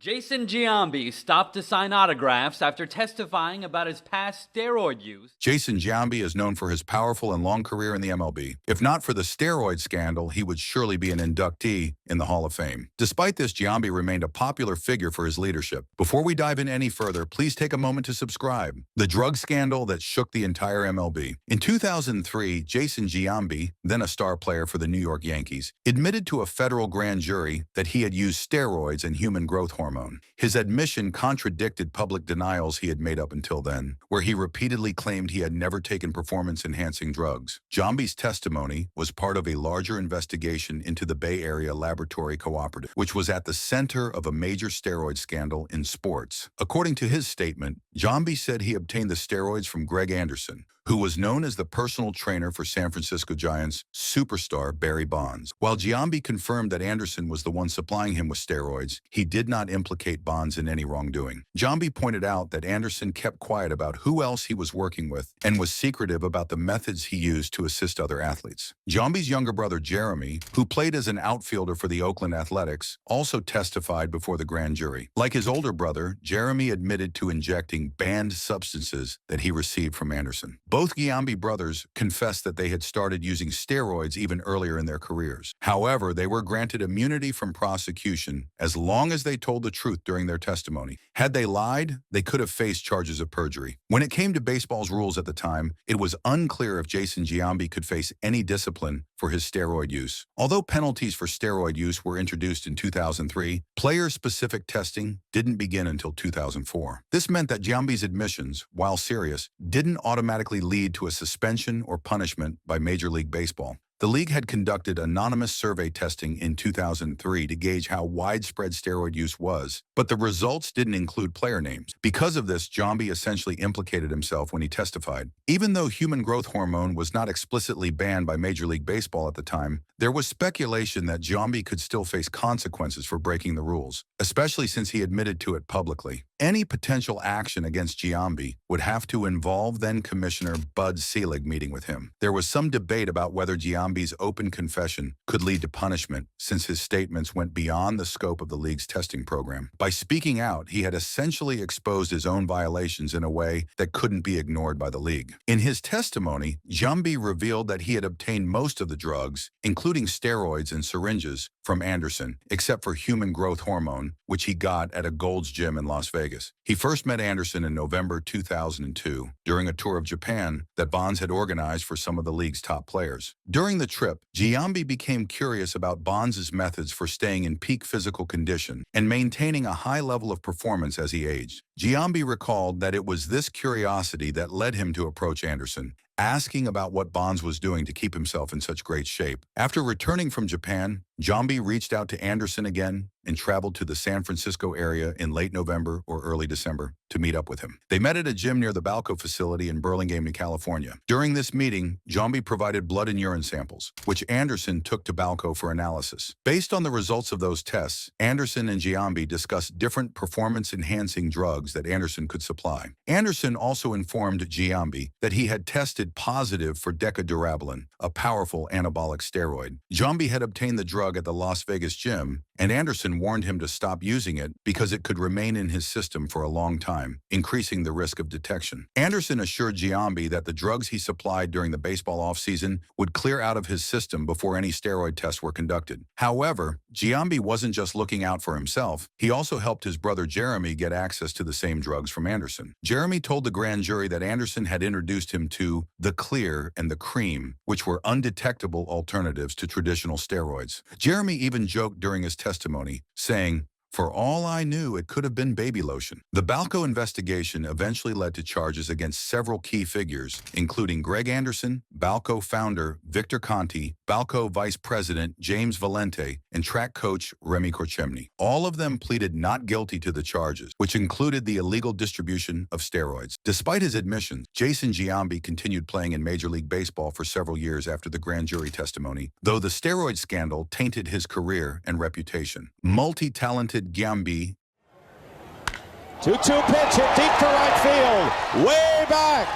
Jason Giambi stopped to sign autographs after testifying about his past steroid use. Jason Giambi is known for his powerful and long career in the MLB. If not for the steroid scandal, he would surely be an inductee in the Hall of Fame. Despite this, Giambi remained a popular figure for his leadership. Before we dive in any further, please take a moment to subscribe. The drug scandal that shook the entire MLB. In 2003, Jason Giambi, then a star player for the New York Yankees, admitted to a federal grand jury that he had used steroids and human growth hormone. His admission contradicted public denials he had made up until then, where he repeatedly claimed he had never taken performance-enhancing drugs. Giambi's testimony was part of a larger investigation into the Bay Area Laboratory Cooperative, which was at the center of a major steroid scandal in sports. According to his statement, Giambi said he obtained the steroids from Greg Anderson, who was known as the personal trainer for San Francisco Giants superstar Barry Bonds. While Giambi confirmed that Anderson was the one supplying him with steroids, he did not implicate Bonds in any wrongdoing. Giambi pointed out that Anderson kept quiet about who else he was working with and was secretive about the methods he used to assist other athletes. Giambi's younger brother Jeremy, who played as an outfielder for the Oakland Athletics, also testified before the grand jury. Like his older brother, Jeremy admitted to injecting banned substances that he received from Anderson. Both Giambi brothers confessed that they had started using steroids even earlier in their careers. However, they were granted immunity from prosecution as long as they told the truth during their testimony. Had they lied, they could have faced charges of perjury. When it came to baseball's rules at the time, it was unclear if Jason Giambi could face any discipline for his steroid use. Although penalties for steroid use were introduced in 2003, player-specific testing didn't begin until 2004. This meant that Giambi's admissions, while serious, didn't automatically lead to a suspension or punishment by Major League Baseball. The league had conducted anonymous survey testing in 2003 to gauge how widespread steroid use was, but the results didn't include player names. Because of this, Giambi essentially implicated himself when he testified. Even though human growth hormone was not explicitly banned by Major League Baseball at the time, there was speculation that Giambi could still face consequences for breaking the rules, especially since he admitted to it publicly. Any potential action against Giambi would have to involve then-Commissioner Bud Selig meeting with him. There was some debate about whether Giambi's open confession could lead to punishment, since his statements went beyond the scope of the league's testing program. By speaking out, he had essentially exposed his own violations in a way that couldn't be ignored by the league. In his testimony, Giambi revealed that he had obtained most of the drugs, including steroids and syringes, from Anderson, except for human growth hormone, which he got at a Gold's Gym in Las Vegas. He first met Anderson in November 2002 during a tour of Japan that Bonds had organized for some of the league's top players. During the trip, Giambi became curious about Bonds' methods for staying in peak physical condition and maintaining a high level of performance as he aged. Giambi recalled that it was this curiosity that led him to approach Anderson, asking about what Bonds was doing to keep himself in such great shape. After returning from Japan, Giambi reached out to Anderson again and traveled to the San Francisco area in late November or early December to meet up with him. They met at a gym near the BALCO facility in Burlingame, California. During this meeting, Giambi provided blood and urine samples, which Anderson took to BALCO for analysis. Based on the results of those tests, Anderson and Giambi discussed different performance-enhancing drugs that Anderson could supply. Anderson also informed Giambi that he had tested positive for decadurabolin, a powerful anabolic steroid. Giambi had obtained the drug at the Las Vegas gym, and Anderson warned him to stop using it because it could remain in his system for a long time, increasing the risk of detection. Anderson assured Giambi that the drugs he supplied during the baseball offseason would clear out of his system before any steroid tests were conducted. However, Giambi wasn't just looking out for himself. He also helped his brother Jeremy get access to the same drugs from Anderson. Jeremy told the grand jury that Anderson had introduced him to the Clear and the Cream, which were undetectable alternatives to traditional steroids. Jeremy even joked during his testimony, saying, "For all I knew, it could have been baby lotion." The BALCO investigation eventually led to charges against several key figures, including Greg Anderson, BALCO founder Victor Conti, BALCO vice president James Valente, and track coach Remy Korchemny. All of them pleaded not guilty to the charges, which included the illegal distribution of steroids. Despite his admissions, Jason Giambi continued playing in Major League Baseball for several years after the grand jury testimony, though the steroid scandal tainted his career and reputation. Multi-talented Giambi 2-2 pitch hit deep to right field, way back,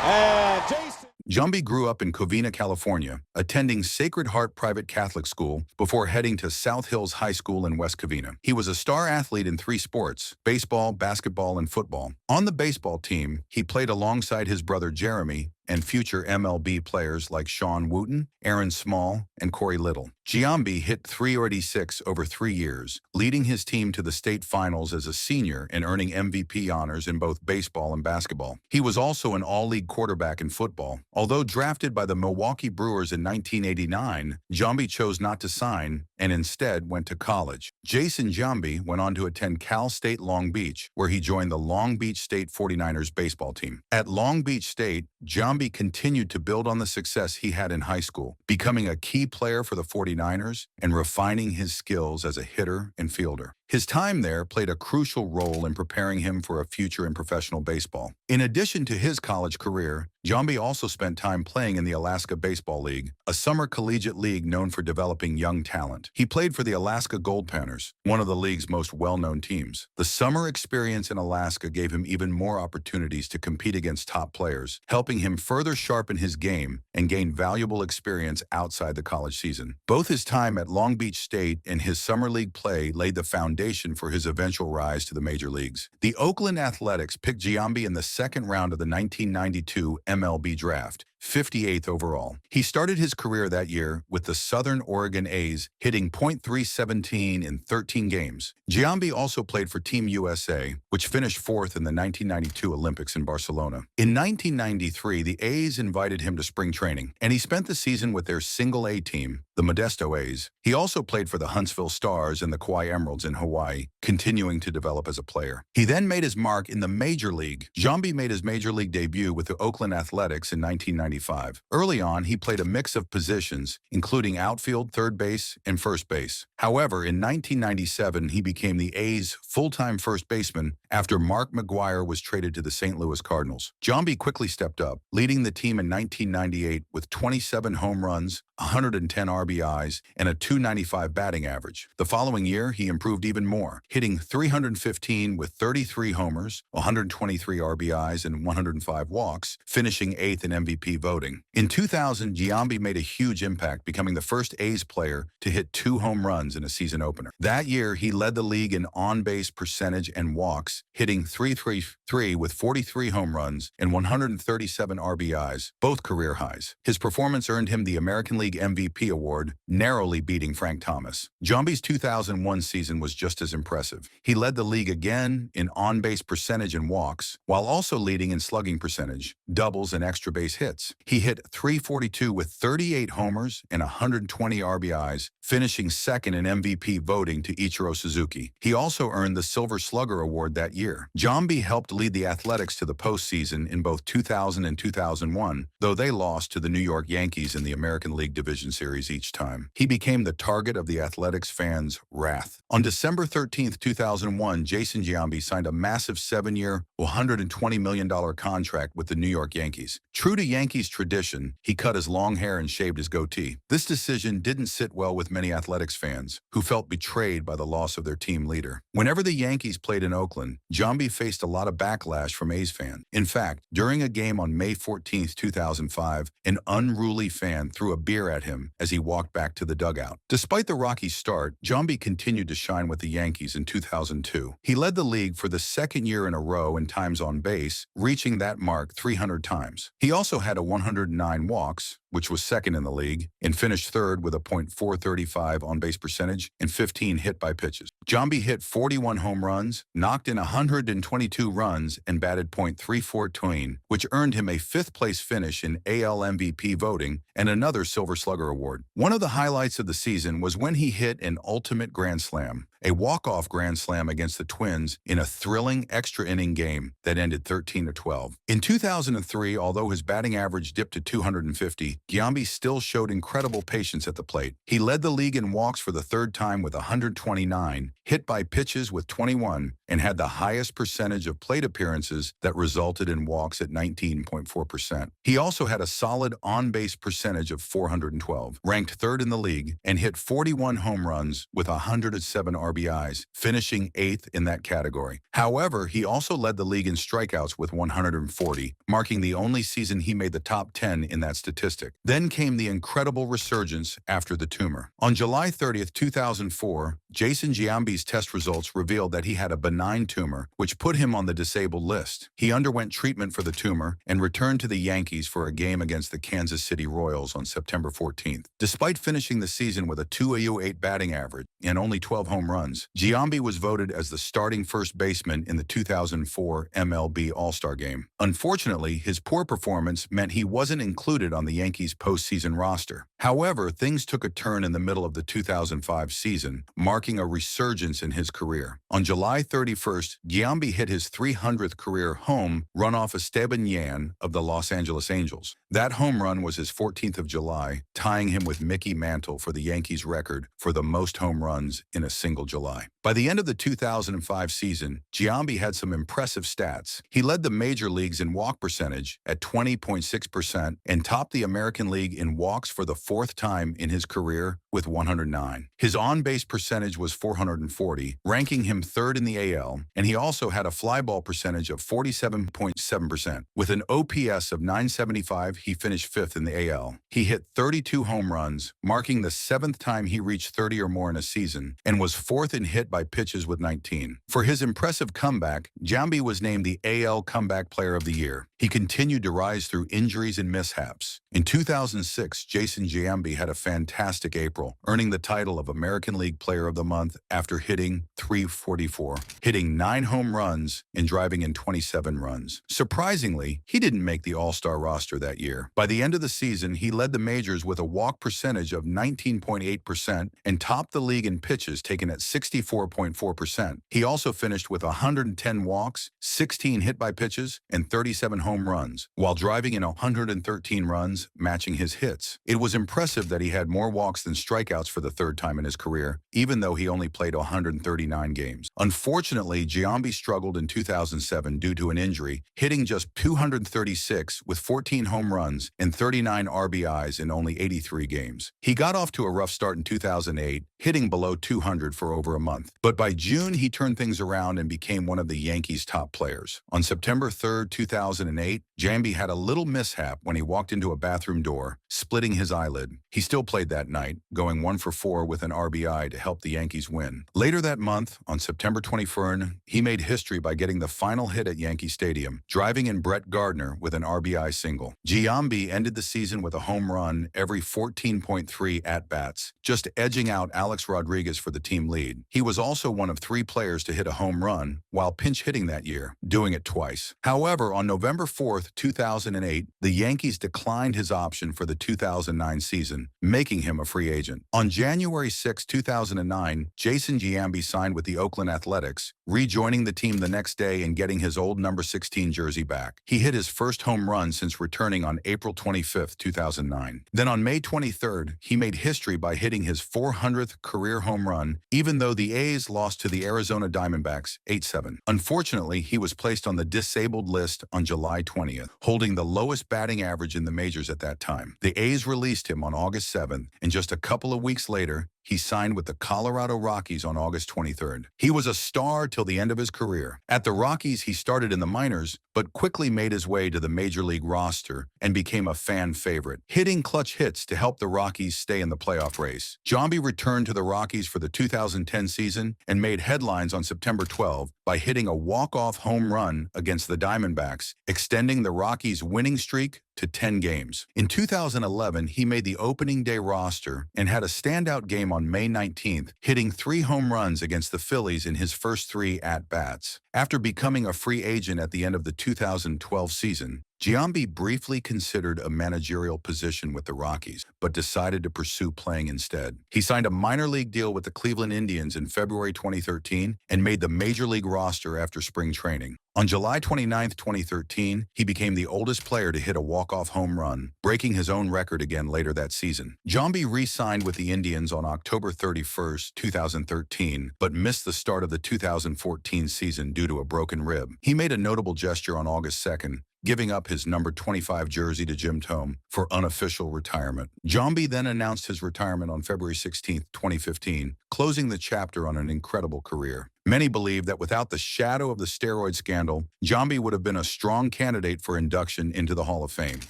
and Jason Giambi grew up in Covina, California, attending Sacred Heart Private Catholic School before heading to South Hills High School in West Covina. He was a star athlete in 3 sports: baseball, basketball, and football. On the baseball team, he played alongside his brother Jeremy and future MLB players like Sean Wooten, Aaron Small, and Corey Little. Giambi hit .386 over 3 years, leading his team to the state finals as a senior and earning MVP honors in both baseball and basketball. He was also an all-league quarterback in football. Although drafted by the Milwaukee Brewers in 1989, Giambi chose not to sign and instead went to college. Jason Giambi went on to attend Cal State Long Beach, where he joined the Long Beach State 49ers baseball team. At Long Beach State, Giambi continued to build on the success he had in high school, becoming a key player for the 49ers and refining his skills as a hitter and fielder. His time there played a crucial role in preparing him for a future in professional baseball. In addition to his college career, Giambi also spent time playing in the Alaska Baseball League, a summer collegiate league known for developing young talent. He played for the Alaska Gold Panthers, one of the league's most well-known teams. The summer experience in Alaska gave him even more opportunities to compete against top players, helping him further sharpen his game and gain valuable experience outside the college season. Both his time at Long Beach State and his summer league play laid the foundation for his eventual rise to the major leagues. The Oakland Athletics picked Giambi in the second round of the 1992 MLB draft, 58th overall. He started his career that year with the Southern Oregon A's, hitting .317 in 13 games. Giambi also played for Team USA, which finished 4th in the 1992 Olympics in Barcelona. In 1993, the A's invited him to spring training, and he spent the season with their single-A team, the Modesto A's. He also played for the Huntsville Stars and the Kauai Emeralds in Hawaii, continuing to develop as a player. He then made his mark in the Major League. Giambi made his Major League debut with the Oakland Athletics in 1995. Early on, he played a mix of positions, including outfield, third base, and first base. However, in 1997, he became the A's full-time first baseman after Mark McGwire was traded to the St. Louis Cardinals. Giambi quickly stepped up, leading the team in 1998 with 27 home runs, 110 RBIs, and a .295 batting average. The following year, he improved even more, hitting .315 with 33 homers, 123 RBIs, and 105 walks, finishing 8th in MVP voting. In 2000, Giambi made a huge impact, becoming the first A's player to hit 2 home runs in a season opener. That year, he led the league in on-base percentage and walks, hitting .333 with 43 home runs and 137 RBIs, both career highs. His performance earned him the American League MVP award, narrowly beating Frank Thomas. Giambi's 2001 season was just as impressive. He led the league again in on-base percentage and walks, while also leading in slugging percentage, doubles, and extra base hits. He hit .342 with 38 homers and 120 RBIs, finishing 2nd in MVP voting to Ichiro Suzuki. He also earned the Silver Slugger Award that year. Giambi helped lead the Athletics to the postseason in both 2000 and 2001, though they lost to the New York Yankees in the American League Division Series each time. He became the target of the Athletics fans' wrath. On December 13, 2001, Jason Giambi signed a massive 7-year, $120 million contract with the New York Yankees. True to Yankees tradition, he cut his long hair and shaved his goatee. This decision didn't sit well with many Athletics fans, who felt betrayed by the loss of their team leader. Whenever the Yankees played in Oakland, Giambi faced a lot of backlash from A's fans. In fact, during a game on May 14, 2005, an unruly fan threw a beer at him as he walked back to the dugout. Despite the rocky start, Giambi continued to shine with the Yankees in 2002. He led the league for the 2nd year in a row in times on base, reaching that mark 300 times. He also had 109 walks, which was 2nd in the league, and finished 3rd with a .435 on-base percentage and 15 hit-by pitches. Giambi hit 41 home runs, knocked in 122 runs, and batted .314, which earned him a 5th-place finish in AL MVP voting and another Silver Slugger Award. One of the highlights of the season was when he hit an ultimate grand slam, a walk-off grand slam against the Twins in a thrilling extra-inning game that ended 13-12. In 2003, although his batting average dipped to 250, Giambi still showed incredible patience at the plate. He led the league in walks for the 3rd time with 129, hit by pitches with 21, and had the highest percentage of plate appearances that resulted in walks at 19.4%. He also had a solid on-base percentage of .412, ranked third in the league, and hit 41 home runs with 107 RBIs, finishing eighth in that category. However, he also led the league in strikeouts with 140, marking the only season he made the top 10 in that statistic. Then came the incredible resurgence after the tumor. On July 30th, 2004, Jason Giambi's test results revealed that he had a benign tumor, which put him on the disabled list. He underwent treatment for the tumor and returned to the Yankees for a game against the Kansas City Royals on September 14th. Despite finishing the season with a .208 batting average and only 12 home runs, Giambi was voted as the starting first baseman in the 2004 MLB All-Star Game. Unfortunately, his poor performance meant he wasn't included on the Yankees' postseason roster. However, things took a turn in the middle of the 2005 season, marking a resurgence in his career. On July 31st, Giambi hit his 300th career home run off Esteban Yan of the Los Angeles Angels. That home run was his 14th of July, tying him with Mickey Mantle for the Yankees' record for the most home runs in a single July. By the end of the 2005 season, Giambi had some impressive stats. He led the major leagues in walk percentage at 20.6% and topped the American League in walks for the fourth time in his career with 109. His on-base percentage was .440, ranking him third in the AL, and he also had a fly ball percentage of 47.7%. With an OPS of .975, he finished fifth in the AL. He hit 32 home runs, marking the seventh time he reached 30 or more in a season, and was fourth in hit by pitches with 19. For his impressive comeback, Giambi was named the AL Comeback Player of the Year. He continued to rise through injuries and mishaps. In 2006, Jason Giambi had a fantastic April, earning the title of American League Player of the Month after hitting .344, hitting 9 home runs and driving in 27 runs. Surprisingly, he didn't make the All-Star roster that year. By the end of the season, he led the majors with a walk percentage of 19.8% and topped the league in pitches taken at 64.4%. He also finished with 110 walks, 16 hit by pitches, and 37 home runs, while driving in 113 runs, matching his hits. It was impressive that he had more walks than strikeouts for the third time in his career, even though he only played 139 games. Unfortunately, Giambi struggled in 2007 due to an injury, hitting just .236 with 14 home runs and 39 RBIs in only 83 games. He got off to a rough start in 2008, hitting below .200 for over a month. But by June, he turned things around and became one of the Yankees' top players. On September 3rd, 2008, Giambi had a little mishap when he walked into a bathroom door, splitting his eyelid. He still played that night, going 1 for 4 with an RBI to help the Yankees win. Later that month, on September 23rd, he made history by getting the final hit at Yankee Stadium, driving in Brett Gardner with an RBI single. Giambi ended the season with a home run every 14.3 at-bats, just edging out Alex Rodriguez for the team lead. He was also one of 3 players to hit a home run while pinch hitting that year, doing it twice. However, on November 4th, 2008, the Yankees declined his option for the 2009 season, making him a free agent. On January 6, 2009, Jason Giambi signed with the Oakland Athletics, rejoining the team the next day and getting his old number 16 jersey back. He hit his first home run since returning on April 25, 2009. Then on May 23rd, he made history by hitting his 400th career home run, even though the A's lost to the Arizona Diamondbacks 8-7. Unfortunately, he was placed on the disabled list on July 20th, holding the lowest batting average in the majors at that time. The A's released him on August 7th, and just a couple of weeks later, he signed with the Colorado Rockies on August 23rd. He was a star till the end of his career. At the Rockies, he started in the minors, but quickly made his way to the Major League roster and became a fan favorite, hitting clutch hits to help the Rockies stay in the playoff race. Giambi returned to the Rockies for the 2010 season and made headlines on September 12 by hitting a walk-off home run against the Diamondbacks, extending the Rockies' winning streak to 10 games. In 2011, he made the opening day roster and had a standout game on May 19th, hitting 3 home runs against the Phillies in his first 3 at-bats. After becoming a free agent at the end of the 2012 season, Giambi briefly considered a managerial position with the Rockies, but decided to pursue playing instead. He signed a minor league deal with the Cleveland Indians in February 2013 and made the major league roster after spring training. On July 29, 2013, he became the oldest player to hit a walk-off home run, breaking his own record again later that season. Giambi re-signed with the Indians on October 31, 2013, but missed the start of the 2014 season due to a broken rib. He made a notable gesture on August 2nd, giving up his number 25 jersey to Jim Thome for unofficial retirement. Giambi then announced his retirement on February 16, 2015, closing the chapter on an incredible career. Many believe that without the shadow of the steroid scandal, Giambi would have been a strong candidate for induction into the Hall of Fame.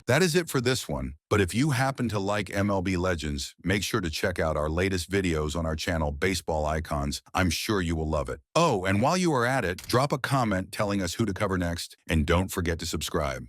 That is it for this one, but if you happen to like MLB legends, make sure to check out our latest videos on our channel, Baseball Icons. I'm sure you will love it. Oh, and while you are at it, drop a comment telling us who to cover next, and don't forget to subscribe.